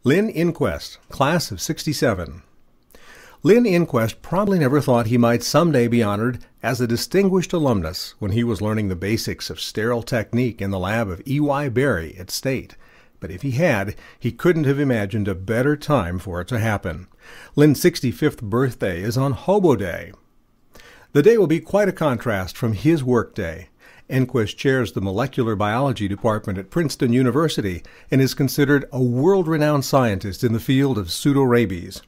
Lynn Enquist, class of '67. Lynn Enquist probably never thought he might someday be honored as a distinguished alumnus when he was learning the basics of sterile technique in the lab of E.Y. Berry at State. But if he had, he couldn't have imagined a better time for it to happen. Lynn's 65th birthday is on Hobo Day. The day will be quite a contrast from his workday. Enquist chairs the molecular biology department at Princeton University and is considered a world-renowned scientist in the field of pseudorabies.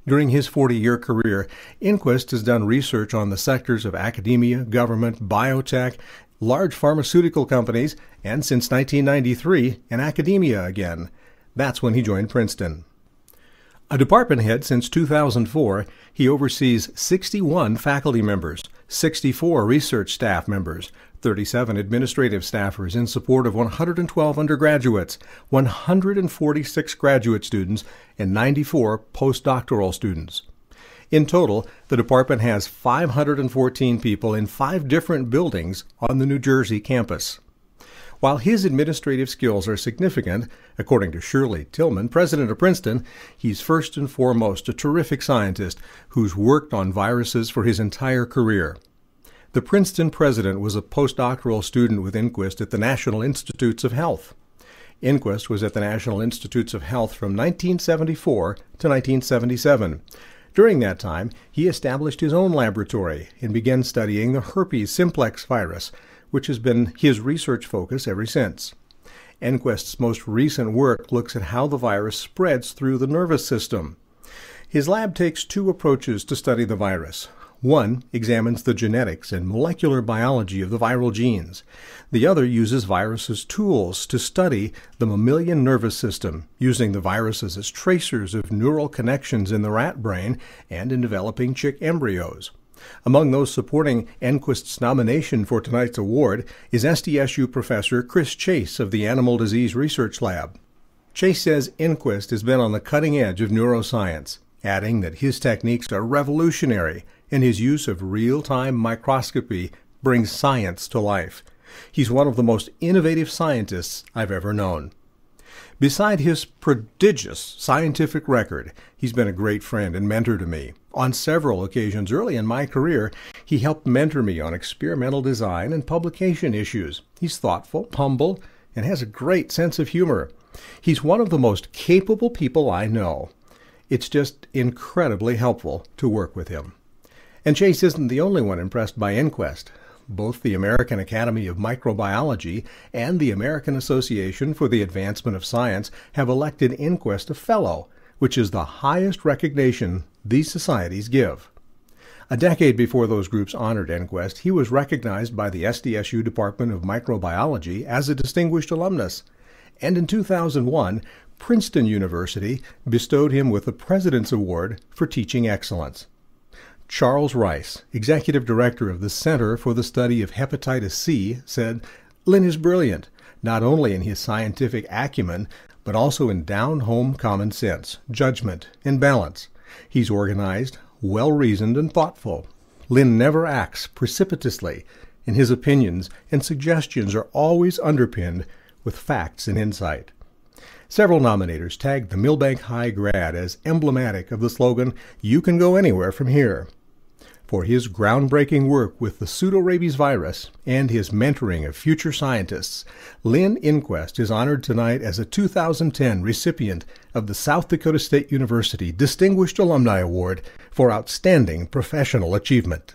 During his 40-year career, Enquist has done research on the sectors of academia, government, biotech, large pharmaceutical companies, and since 1993, in academia again. That's when he joined Princeton. A department head since 2004, he oversees 61 faculty members, 64 research staff members, 37 administrative staffers in support of 112 undergraduates, 146 graduate students, and 94 postdoctoral students. In total, the department has 514 people in 5 different buildings on the New Jersey campus. While his administrative skills are significant, according to Shirley Tillman, president of Princeton, he's first and foremost a terrific scientist who's worked on viruses for his entire career. The Princeton president was a postdoctoral student with Enquist at the National Institutes of Health. Enquist was at the National Institutes of Health from 1974 to 1977. During that time, he established his own laboratory and began studying the herpes simplex virus, which has been his research focus ever since. Enquist's most recent work looks at how the virus spreads through the nervous system. His lab takes 2 approaches to study the virus. One examines the genetics and molecular biology of the viral genes. The other uses viruses' tools to study the mammalian nervous system, using the viruses as tracers of neural connections in the rat brain and in developing chick embryos. Among those supporting Enquist's nomination for tonight's award is SDSU professor Chris Chase of the Animal Disease Research Lab. Chase says Enquist has been on the cutting edge of neuroscience, adding that his techniques are revolutionary and his use of real-time microscopy brings science to life. He's one of the most innovative scientists I've ever known. Beside his prodigious scientific record, he's been a great friend and mentor to me. On several occasions early in my career, he helped mentor me on experimental design and publication issues. He's thoughtful, humble, and has a great sense of humor. He's one of the most capable people I know. It's just incredibly helpful to work with him. And Chase isn't the only one impressed by Enquist. Both the American Academy of Microbiology and the American Association for the Advancement of Science have elected Enquist a Fellow, which is the highest recognition these societies give. A decade before those groups honored Enquist, he was recognized by the SDSU Department of Microbiology as a distinguished alumnus. And in 2001, Princeton University bestowed him with the President's Award for Teaching Excellence. Charles Rice, executive director of the Center for the Study of Hepatitis C, said, "Lynn is brilliant, not only in his scientific acumen, but also in down-home common sense, judgment, and balance. He's organized, well-reasoned, and thoughtful. Lynn never acts precipitously, and his opinions and suggestions are always underpinned with facts and insight." Several nominators tagged the Milbank High grad as emblematic of the slogan, "You can go anywhere from here." For his groundbreaking work with the pseudorabies virus and his mentoring of future scientists, Lynn Enquist is honored tonight as a 2010 recipient of the South Dakota State University Distinguished Alumni Award for Outstanding Professional Achievement.